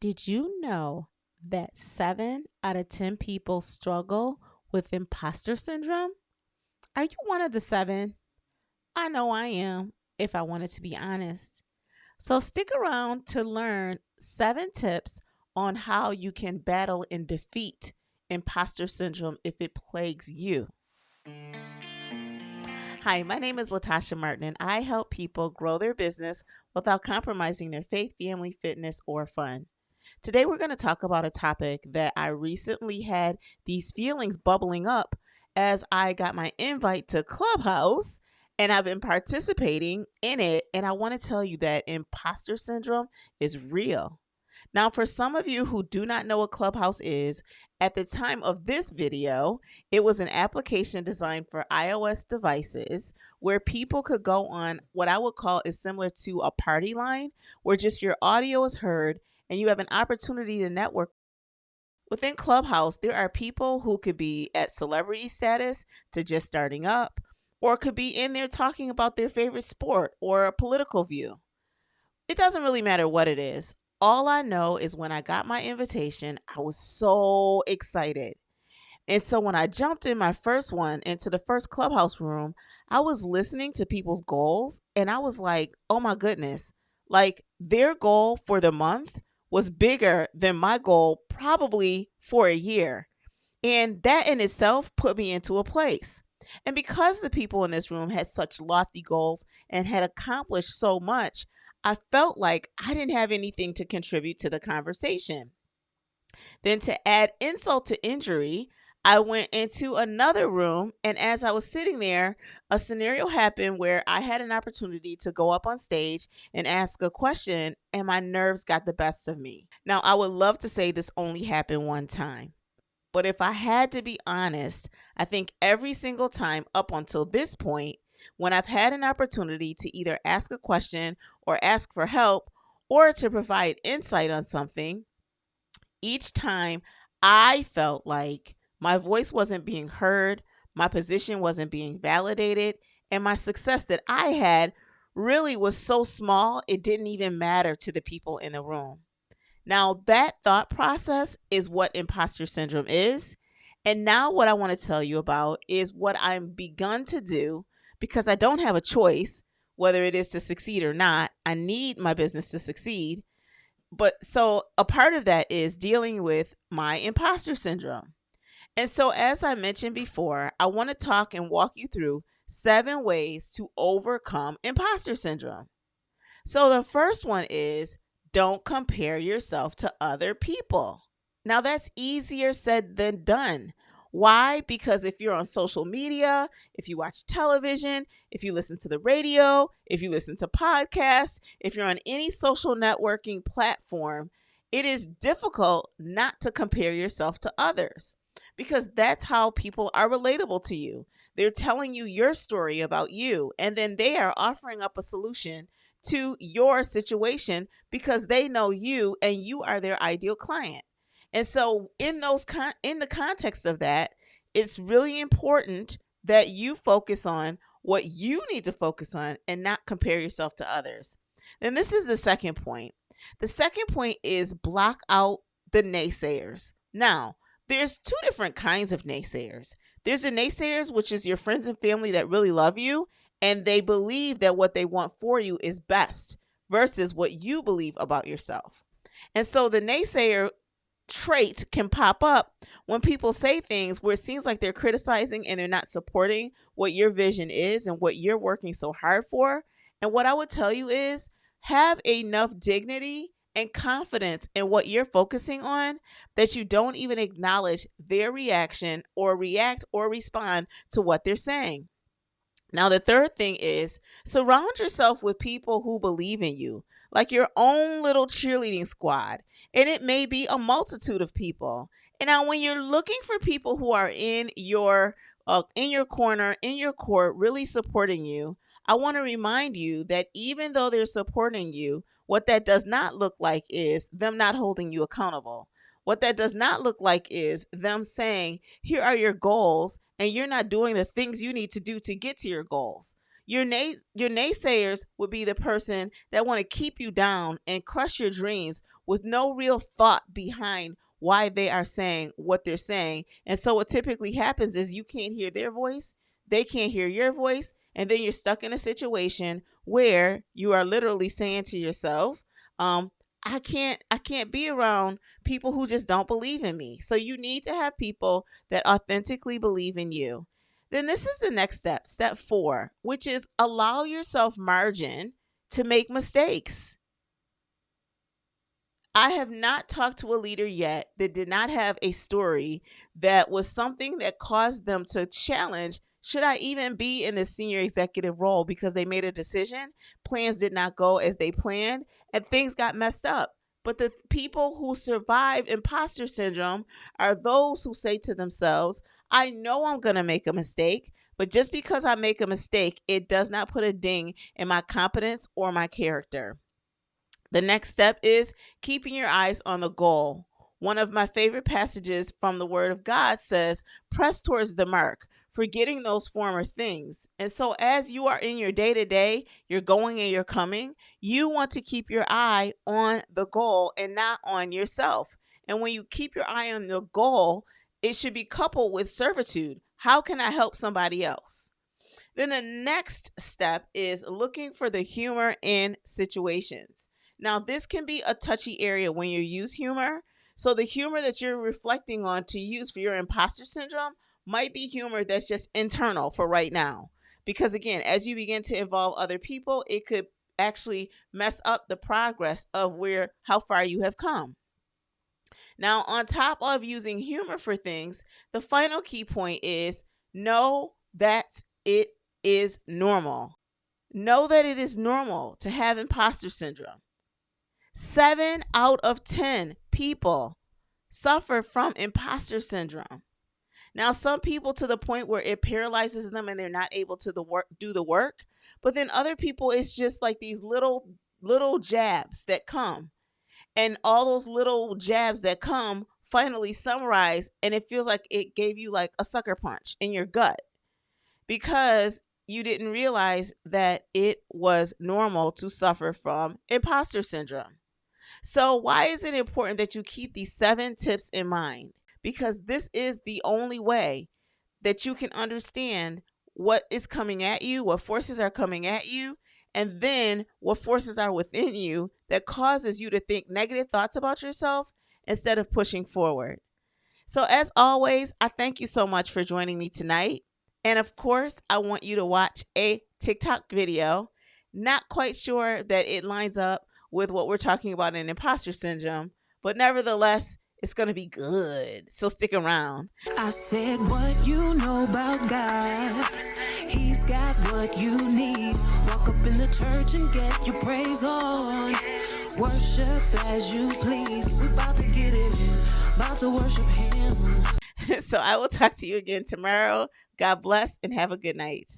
Did you know that 7 out of 10 people struggle with imposter syndrome? Are you one of the 7? I know I am, if I wanted to be honest. So stick around to learn 7 tips on how you can battle and defeat imposter syndrome if it plagues you. Hi, my name is Latasha Martin, and I help people grow their business without compromising their faith, family, fitness, or fun. Today, we're going to talk about a topic that I recently had these feelings bubbling up as I got my invite to Clubhouse and I've been participating in it. And I want to tell you that imposter syndrome is real. Now, for some of you who do not know what Clubhouse is, at the time of this video, it was an application designed for iOS devices where people could go on what I would call is similar to a party line, where just your audio is heard and you have an opportunity to network. Within Clubhouse, there are people who could be at celebrity status to just starting up, or could be in there talking about their favorite sport or a political view. It doesn't really matter what it is. All I know is when I got my invitation, I was so excited. And so when I jumped in my first one into the first Clubhouse room, I was listening to people's goals and I was like, oh my goodness, like their goal for the month was bigger than my goal probably for a year. And that in itself put me into a place. And because the people in this room had such lofty goals and had accomplished so much, I felt like I didn't have anything to contribute to the conversation. Then, to add insult to injury, I went into another room, and as I was sitting there, a scenario happened where I had an opportunity to go up on stage and ask a question, and my nerves got the best of me. Now, I would love to say this only happened one time. But if I had to be honest, I think every single time up until this point, when I've had an opportunity to either ask a question or ask for help or to provide insight on something, each time I felt like my voice wasn't being heard, my position wasn't being validated, and my success that I had really was so small it didn't even matter to the people in the room. Now, that thought process is what imposter syndrome is. And now, what I want to tell you about is what I'm begun to do because I don't have a choice, whether it is to succeed or not. I need my business to succeed. But so a part of that is dealing with my imposter syndrome. And so, as I mentioned before, I want to talk and walk you through 7 ways to overcome imposter syndrome. So, the first one is don't compare yourself to other people. Now, that's easier said than done. Why? Because if you're on social media, if you watch television, if you listen to the radio, if you listen to podcasts, if you're on any social networking platform, it is difficult not to compare yourself to others because that's how people are relatable to you. They're telling you your story about you, and then they are offering up a solution to your situation because they know you and you are their ideal client. And so in the context of that, it's really important that you focus on what you need to focus on and not compare yourself to others. And this is the second point. The second point is block out the naysayers. Now, there's 2 different kinds of naysayers. There's the naysayers, which is your friends and family that really love you, and they believe that what they want for you is best versus what you believe about yourself. And so the naysayer trait can pop up when people say things where it seems like they're criticizing and they're not supporting what your vision is and what you're working so hard for. And what I would tell you is have enough dignity and confidence in what you're focusing on that you don't even acknowledge their reaction or react or respond to what they're saying. Now, the third thing is surround yourself with people who believe in you, like your own little cheerleading squad. And it may be a multitude of people. And now, when you're looking for people who are in your corner, in your court, really supporting you, I want to remind you that even though they're supporting you, what that does not look like is them not holding you accountable. What that does not look like is them saying, here are your goals, and you're not doing the things you need to do to get to your goals. Your naysayers would be the person that want to keep you down and crush your dreams with no real thought behind why they are saying what they're saying. And so what typically happens is you can't hear their voice, they can't hear your voice, and then you're stuck in a situation where you are literally saying to yourself, I can't be around people who just don't believe in me. So you need to have people that authentically believe in you. Then this is the next step, step 4, which is allow yourself margin to make mistakes. I have not talked to a leader yet that did not have a story that was something that caused them to challenge, should I even be in this senior executive role, because they made a decision, plans did not go as they planned, and things got messed up. But the people who survive imposter syndrome are those who say to themselves, I know I'm going to make a mistake, but just because I make a mistake, it does not put a ding in my competence or my character. The next step is keeping your eyes on the goal. One of my favorite passages from the Word of God says, press towards the mark, forgetting those former things. And so, as you are in your day to day, you're going and you're coming, you want to keep your eye on the goal and not on yourself. And when you keep your eye on the goal, it should be coupled with servitude. How can I help somebody else? Then the next step is looking for the humor in situations. Now, this can be a touchy area when you use humor. So, the humor that you're reflecting on to use for your imposter syndrome might be humor that's just internal for right now. Because, again, as you begin to involve other people, it could actually mess up the progress of how far you have come. Now, on top of using humor for things, the final key point is know that it is normal. Know that it is normal to have imposter syndrome. 7 out of 10 people suffer from imposter syndrome. Now, some people to the point where it paralyzes them and they're not able to do the work. But then other people, it's just like these little jabs that come. And all those little jabs that come finally summarize, and it feels like it gave you like a sucker punch in your gut, because you didn't realize that it was normal to suffer from imposter syndrome. So why is it important that you keep these 7 tips in mind? Because this is the only way that you can understand what is coming at you, what forces are coming at you, and then what forces are within you that causes you to think negative thoughts about yourself instead of pushing forward. So as always, I thank you so much for joining me tonight. And of course, I want you to watch a TikTok video. Not quite sure that it lines up with what we're talking about in imposter syndrome, but nevertheless, it's going to be good. So stick around. I said, what you know about God? He's got what you need. Walk up in the church and get your praise on. Worship as you please. We're about to get it in. About to worship him. So I will talk to you again tomorrow. God bless and have a good night.